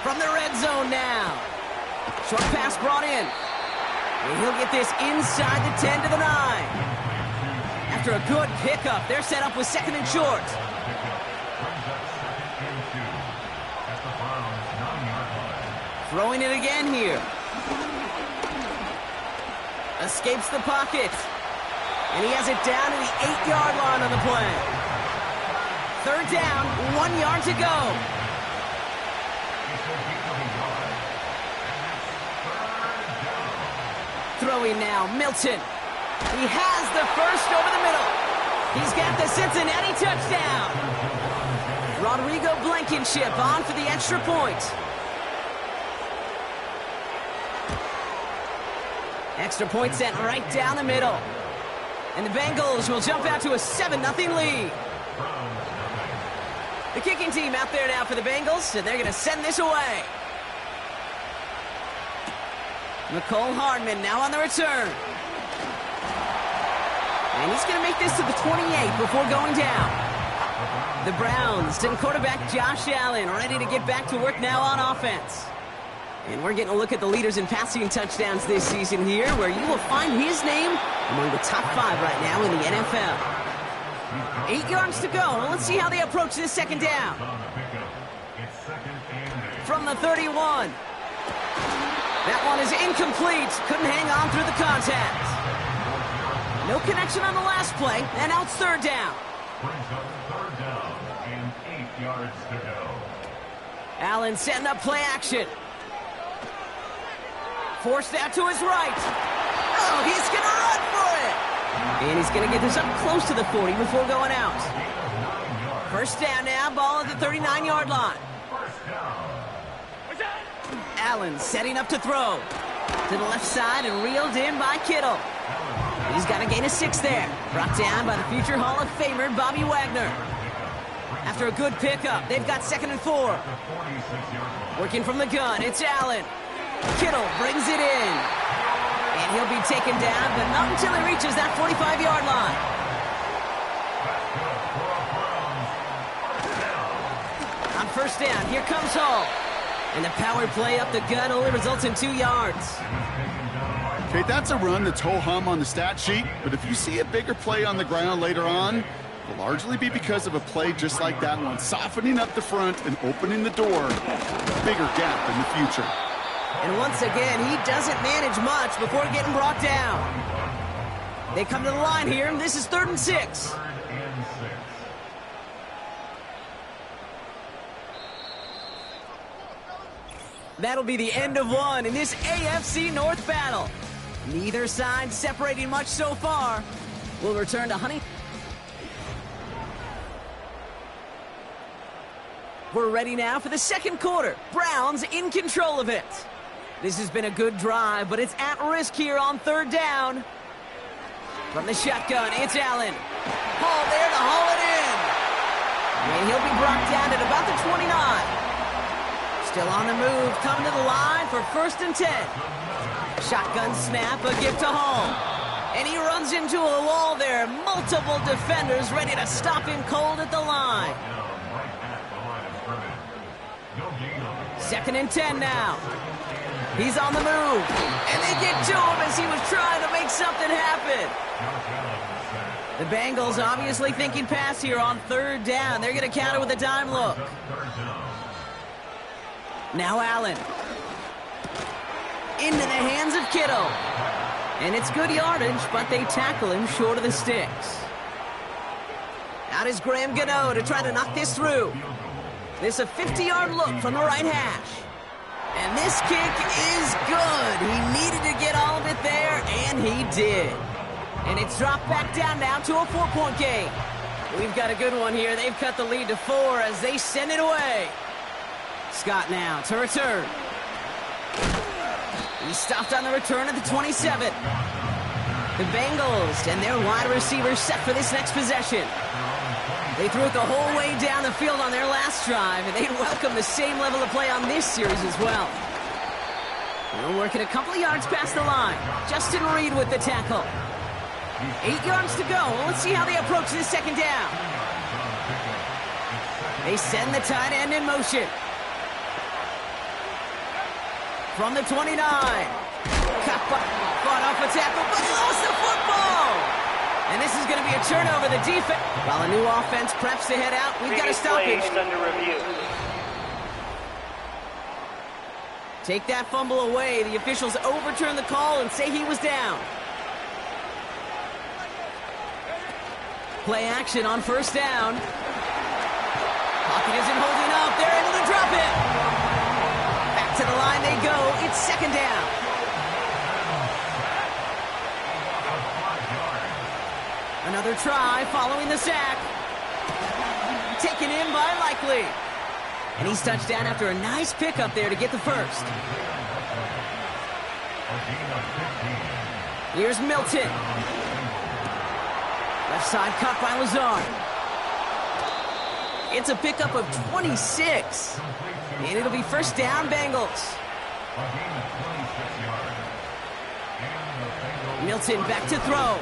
From the red zone now. Short pass brought in. And he'll get this inside the 10 to the 9. After a good pickup, they're set up with second and short. Throwing it again here. Escapes the pocket. And he has it down to the 8-yard line on the play. Third down, 1 yard to go. Throwing now, Milton. He has the first over the middle. He's got the Cincinnati touchdown. Rodrigo Blankenship on for the extra point. Extra point sent right down the middle. And the Bengals will jump out to a 7-0 lead. The kicking team out there now for the Bengals, and they're going to send this away. Mecole Hardman now on the return. And he's going to make this to the 28 before going down. The Browns and quarterback Josh Allen ready to get back to work now on offense. And we're getting a look at the leaders in passing touchdowns this season here, where you will find his name among the top 5 right now in the NFL. 8 yards to go. Let's see how they approach this second down. From the 31. That one is incomplete. Couldn't hang on through the contact. No connection on the last play, and now it's third down. Brings up third down and 8 yards to go. Allen setting up play action. Forced out to his right. Oh, he's going to run for it. And he's going to get this up close to the 40 before going out. First down now, ball at the 39-yard line. Allen setting up to throw. To the left side and reeled in by Kittle. He's got a gain of 6 there. Brought down by the future Hall of Famer, Bobby Wagner. After a good pickup, they've got 2nd and 4. Working from the gun, it's Allen. Kittle brings it in. And he'll be taken down, but not until he reaches that 45-yard line. On first down, here comes Hall. And the power play up the gut only results in 2 yards. Okay, that's a run that's ho-hum on the stat sheet, but if you see a bigger play on the ground later on, it'll largely be because of a play just like that one, softening up the front and opening the door, a bigger gap in the future. And once again, he doesn't manage much before getting brought down. They come to the line here, and this is 3rd and 6. That'll be the end of one in this AFC North battle. Neither side separating much so far. We'll return to Honey. We're ready now for the second quarter. Browns in control of it. This has been a good drive, but it's at risk here on third down. From the shotgun, it's Allen. Hall there to haul it in. And he'll be brought down at about the 29. Still on the move, coming to the line for 1st and 10. Shotgun snap, a gift to Hall. And he runs into a wall there. Multiple defenders ready to stop him cold at the line. 2nd and 10 now. He's on the move. And they get to him as he was trying to make something happen. The Bengals obviously thinking pass here on third down. They're going to counter with a dime look. Now Allen. Into the hands of Kittle. And it's good yardage, but they tackle him short of the sticks. Out is Graham Gano to try to knock this through. This a 50-yard look from the right hash. And this kick is good. He needed to get all of it there, and he did. And it's dropped back down now to a 4-point game. We've got a good one here. They've cut the lead to 4 as they send it away. Scott now to return. He stopped on the return at the 27. The Bengals and their wide receivers set for this next possession. They threw it the whole way down the field on their last drive, and they'd welcome the same level of play on this series as well. They're working a couple of yards past the line. Justin Reed with the tackle. 8 yards to go. Well, let's see how they approach this second down. They send the tight end in motion. From the 29. Fought off a tackle, but he lost the football. And this is going to be a turnover. The defense, while a new offense preps to head out, we've got a stoppage. Under review. Take that fumble away. The officials overturn the call and say he was down. Play action on first down. Pocket isn't holding up. They're able to drop it. Back to the line they go. It's second down. Another try following the sack. Taken in by Likely. And he's touched down after a nice pickup there to get the first. Here's Milton. Left side cut by Lazard. It's a pickup of 26. And it'll be first down, Bengals. Milton back to throw.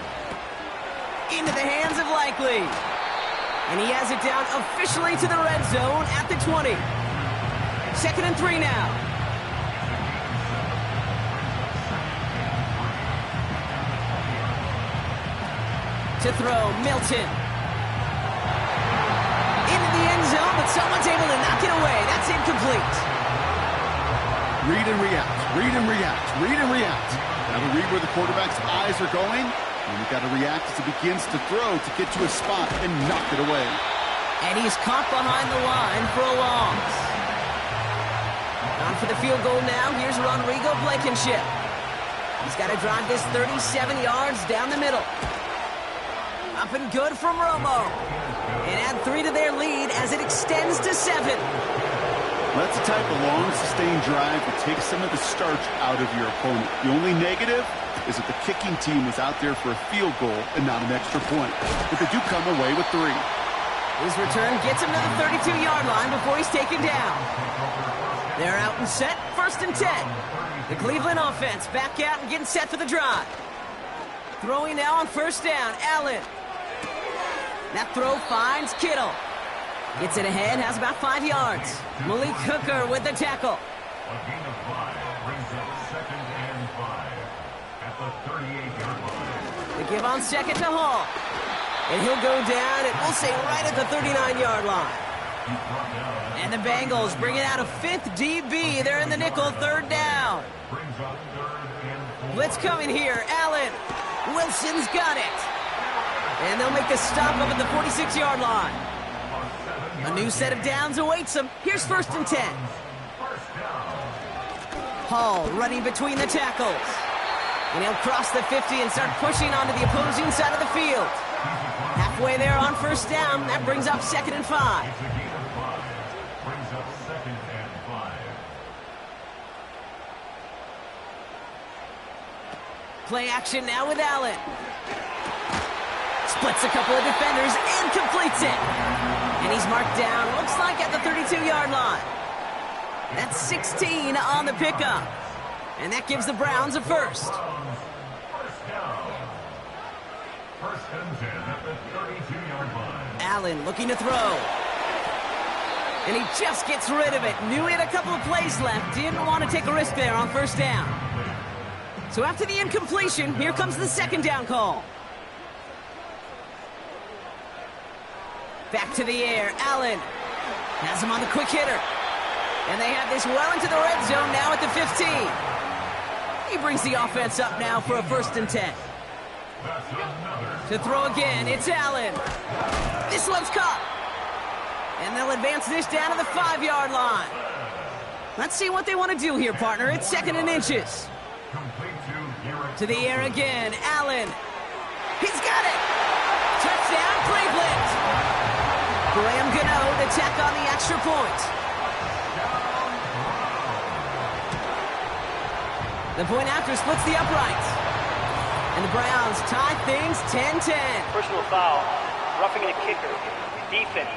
Into the hands of Likely. And he has it down officially to the red zone at the 20. 2nd and 3 now. To throw, Milton. Into the end zone, but someone's able to knock it away. That's incomplete. Read and react, read and react, read and react. Got to read where the quarterback's eyes are going. And you've got to react as he begins to throw to get to a spot and knock it away. And he's caught behind the line for a loss. On for the field goal now. Here's Rodrigo Blankenship. He's got to drive this 37 yards down the middle. Up and good from Romo. And add 3 to their lead as it extends to 7. That's the type of long, sustained drive that takes some of the starch out of your opponent. The only negative is that the kicking team was out there for a field goal and not an extra point. But they do come away with 3. His return gets him to the 32-yard line before he's taken down. They're out and set, 1st and 10. The Cleveland offense back out and getting set for the drive. Throwing now on first down, Allen. That throw finds Kittle. Gets it ahead, has about 5 yards. Malik Hooker with the tackle. A gain of 5 brings up 2nd and 5 at the 38-yard line. The give on second to Hall. And he'll go down, and we'll say right at the 39-yard line. And the Bengals bring it out a 5th DB. They're in the nickel, 3rd down. Brings up 3rd and 4. Blitz coming here, Allen. Wilson's got it. And they'll make the stop up at the 46-yard line. A new set of downs awaits them. Here's 1st and 10. Hall running between the tackles. And he'll cross the 50 and start pushing onto the opposing side of the field. Halfway there on first down. That brings up 2nd and 5. Brings up 2nd and 5. Play action now with Allen. Splits a couple of defenders and completes it. And he's marked down, looks like at the 32-yard line. That's 16 on the pickup. And that gives the Browns a first. First down. 1st and 10 at the 32-yard line. Allen looking to throw. And he just gets rid of it. Knew he had a couple of plays left. Didn't want to take a risk there on first down. So after the incompletion, here comes the 2nd down call. Back to the air, Allen has him on the quick hitter. And they have this well into the red zone now at the 15. He brings the offense up now for a 1st and 10. To throw again, it's Allen. This one's caught. And they'll advance this down to the 5-yard line. Let's see what they want to do here, partner. It's 2nd and inches. To the air again, Allen. He's got it. Touchdown, Cleveland. Graham Gano to tack on the extra point. The point after splits the uprights. And the Browns tie things 10-10. Personal foul. Roughing the kicker. Defense.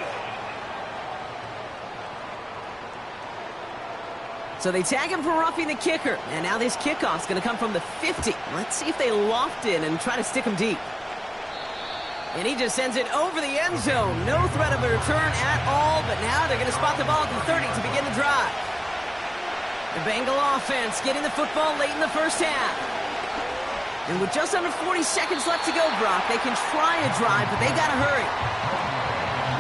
So they tag him for roughing the kicker. And now this kickoff's going to come from the 50. Let's see if they loft in and try to stick him deep. And he just sends it over the end zone. No threat of a return at all, but now they're going to spot the ball at the 30 to begin the drive. The Bengal offense getting the football late in the first half. And with just under 40 seconds left to go, Brock, they can try a drive, but they got to hurry.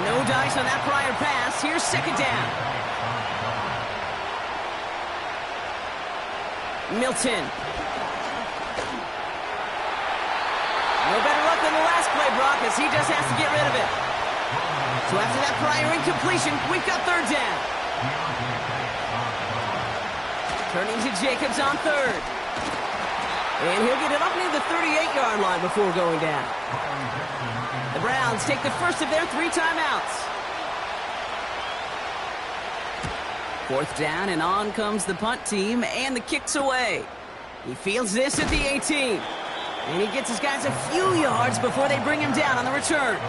No dice on that prior pass. Here's second down. Milton. No better luck than the last play, Brock, as he just has to get rid of it. So after that prior incompletion, we've got third down. Turning to Jacobs on third. And he'll get it up near the 38-yard line before going down. The Browns take the first of their 3 timeouts. Fourth down, and on comes the punt team, and the kick's away. He fields this at the 18. And he gets his guys a few yards before they bring him down on the return.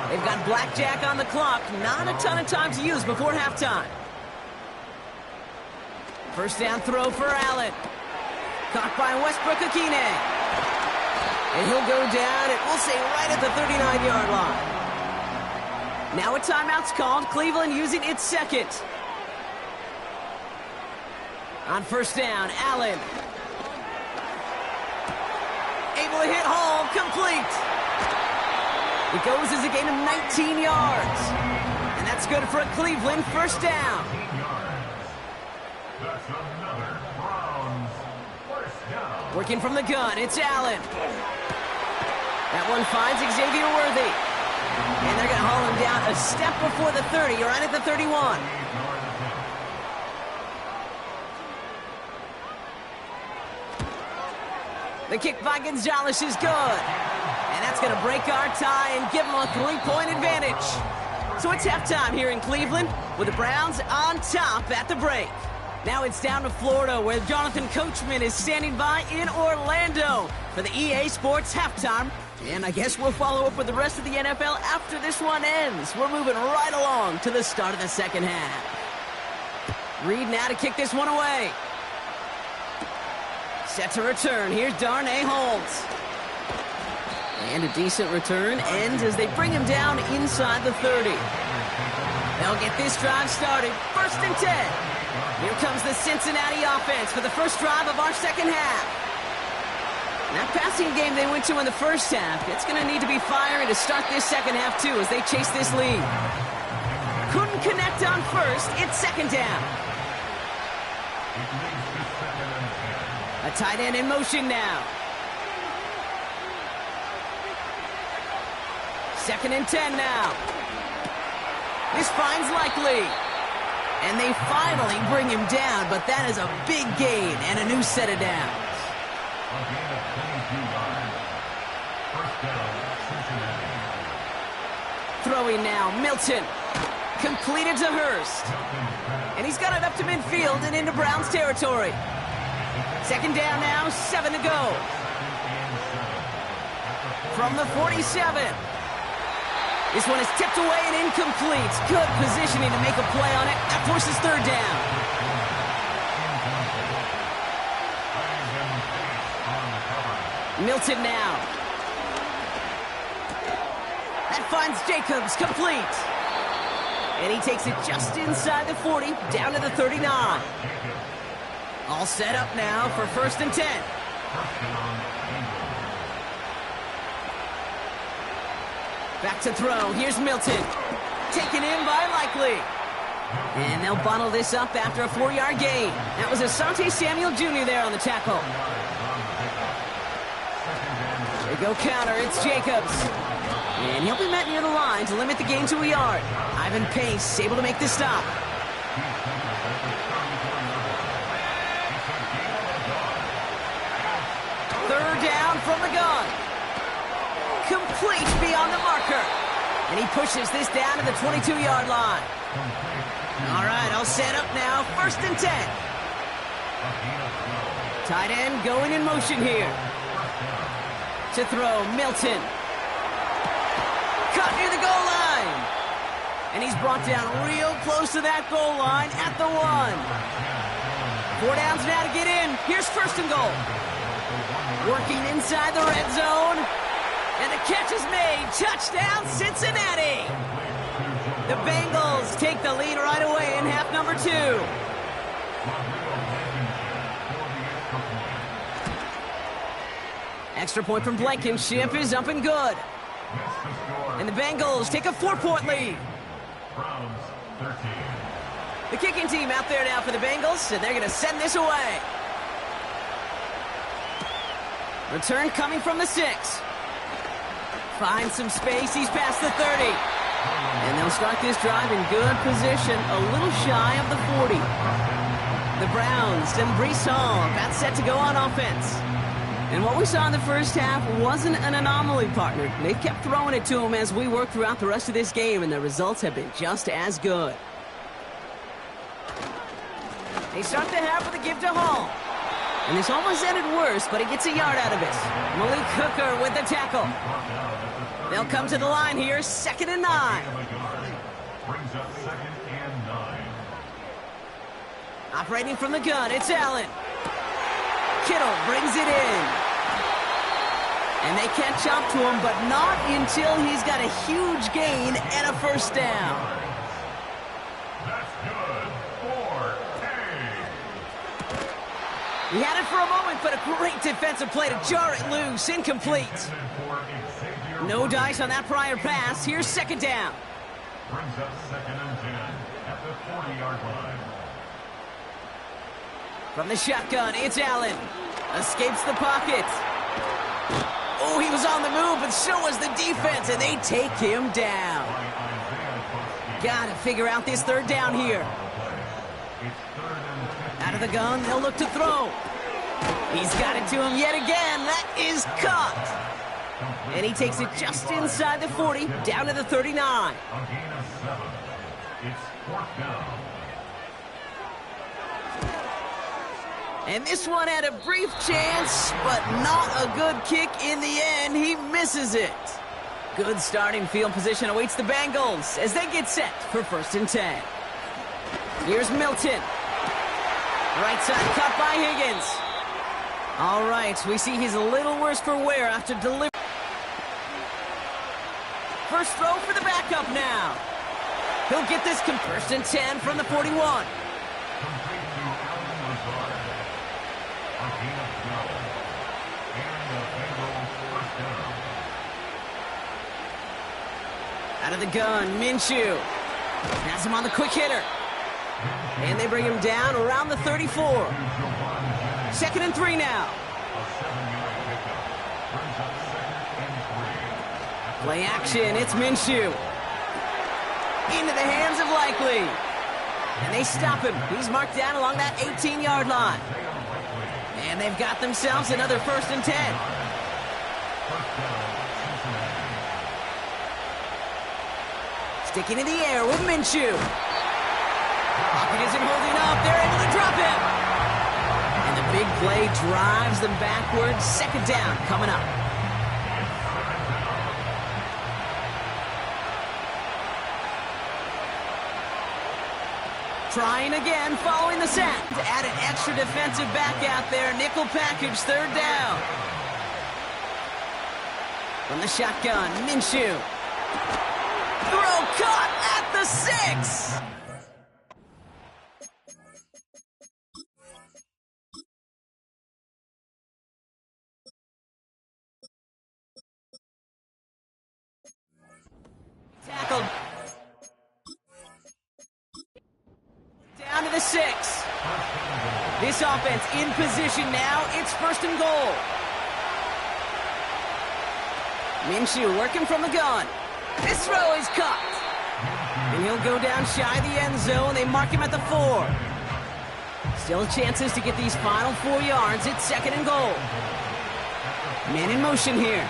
They've got blackjack on the clock. Not a ton of time to use before halftime. First down throw for Allen. Caught by Westbrook Akine. And he'll go down, and we'll say right at the 39-yard line. Now a timeout's called. Cleveland using its second. On first down, Allen. Able to hit home, complete. It goes as a gain of 19 yards. And that's good for a Cleveland first down. That's another Browns first down. Working from the gun, it's Allen. That one finds Xavier Worthy. And they're going to haul him down a step before the 30, right at the 31. The kick by Gonzalez is good. And that's going to break our tie and give them a 3-point advantage. So it's halftime here in Cleveland with the Browns on top at the break. Now it's down to Florida where Jonathan Coachman is standing by in Orlando for the EA Sports halftime. And I guess we'll follow up with the rest of the NFL after this one ends. We're moving right along to the start of the second half. Reed now to kick this one away. Set to return. Here's Darnay Holmes. And a decent return ends as they bring him down inside the 30. They'll get this drive started. First and 10. Here comes the Cincinnati offense for the first drive of our second half. That passing game they went to in the first half, it's going to need to be firing to start this second half too as they chase this lead. Couldn't connect on first. It's second down. A tight end in motion now. Second and 10 now. This finds Likely. And they finally bring him down, but that is a big gain and a new set of downs. Throwing now, Milton. Completed to Hurst. And he's got it up to midfield and into Browns territory. Second down now, 7 to go. From the 47. This one is tipped away and incomplete. Good positioning to make a play on it. That forces third down. Milton now. That finds Jacobs, complete. And he takes it just inside the 40, down to the 39. All set up now for first and 10. Back to throw. Here's Milton. Taken in by Likely. And they'll bottle this up after a 4-yard gain. That was Asante Samuel Jr. there on the tackle. They go counter. It's Jacobs. And he'll be met near the line to limit the gain to a yard. Ivan Pace able to make the stop. Third down from the gun. Complete beyond the marker. And he pushes this down to the 22-yard line. All right, all set up now. First and 10. Tight end going in motion here. To throw, Milton. Cut near the goal line. And he's brought down real close to that goal line at the 1. 4 downs now to get in. Here's first and goal. Working inside the red zone. And the catch is made. Touchdown, Cincinnati. The Bengals take the lead right away in half number 2. Extra point from Blankenship is up and good. And the Bengals take a 4-point lead. Browns 13. The kicking team out there now for the Bengals, and they're going to send this away. Return coming from the 6. Finds some space. He's past the 30. And they'll start this drive in good position, a little shy of the 40. The Browns and Breece Hall about set to go on offense. And what we saw in the first half wasn't an anomaly, partner. They've kept throwing it to him as we work throughout the rest of this game, and the results have been just as good. They start the half with a give to Hall. And this almost ended worse, but he gets a yard out of it. Malik Hooker with the tackle. They'll come to the line here, 2nd and 9. Brings up 2nd and 9. Operating from the gun, it's Allen. Kittle brings it in. And they catch up to him, but not until he's got a huge gain and a first down. That's good for He had it for a moment, but a great defensive play to jar it loose. Incomplete. No dice on that prior pass. Here's 2nd down. Brings up 2nd and 10 at the 40-yard line. From the shotgun, it's Allen. Escapes the pocket. Oh, he was on the move, but so was the defense, and they take him down. Got to figure out this 3rd down here. Out of the gun, they'll look to throw. He's got it to him yet again. That is caught. And he takes it just inside the 40, down to the 39. A gain of 7. It's 4th down. And this one had a brief chance, but not a good kick in the end. He misses it. Good starting field position awaits the Bengals as they get set for 1st and 10. Here's Milton. Right side cut by Higgins. All right, we see he's a little worse for wear after delivery. First throw for the backup now. He'll get this 1st and 10 from the 41. Complete to Allen Lazard. A gain of 12. And the Bengals 1st down. Out of the gun, Minshew. Has him on the quick hitter. And they bring him down around the 34. 2nd and 3 now. A 7-yard pickup. Brings up 2nd and 3. Play action, it's Minshew. Into the hands of Likely. And they stop him. He's marked down along that 18-yard line. And they've got themselves another 1st and 10. Sticking in the air with Minshew. Pocket isn't holding up. They're able to drop him. And the big play drives them backwards. 2nd down coming up. Trying again following the sack. To add an extra defensive back out there. Nickel package, 3rd down. From the shotgun, Minshew. Throw caught at the 6. Tackled. Down to the 6. This offense in position now. It's 1st and goal. Minshew working from the gun. This throw is caught. And he'll go down shy of the end zone. They mark him at the 4. Still chances to get these final 4 yards. It's 2nd and goal. Man in motion here.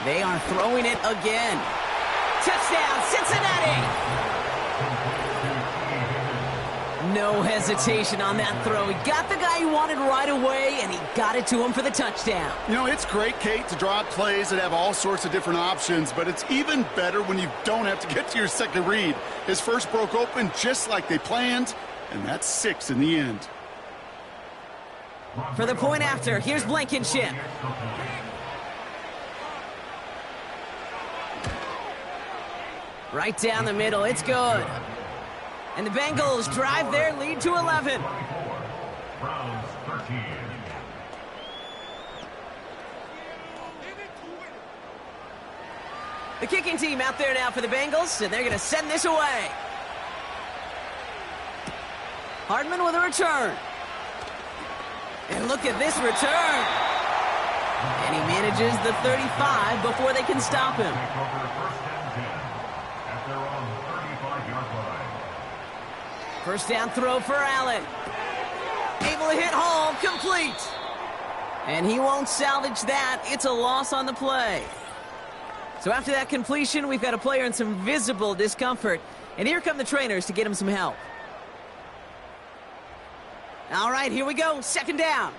They are throwing it again. Touchdown, Cincinnati! No hesitation on that throw. He got the guy he wanted right away, and he got it to him for the touchdown. You know, it's great, Kate, to draw up plays that have all sorts of different options, but it's even better when you don't have to get to your second read. His first broke open just like they planned, and that's 6 in the end. For the point after, here's Blankenship. Right down the middle, it's good. And the Bengals drive their lead to 11. Browns 13. The kicking team out there now for the Bengals, and they're going to send this away. Hardman with a return. And look at this return. And he manages the 35 before they can stop him. Take over first and 10 at their own 35-yard line. First down throw for Allen. Able to hit Hall, complete. And he won't salvage that. It's a loss on the play. So after that completion, we've got a player in some visible discomfort. And here come the trainers to get him some help. All right, here we go. Second down.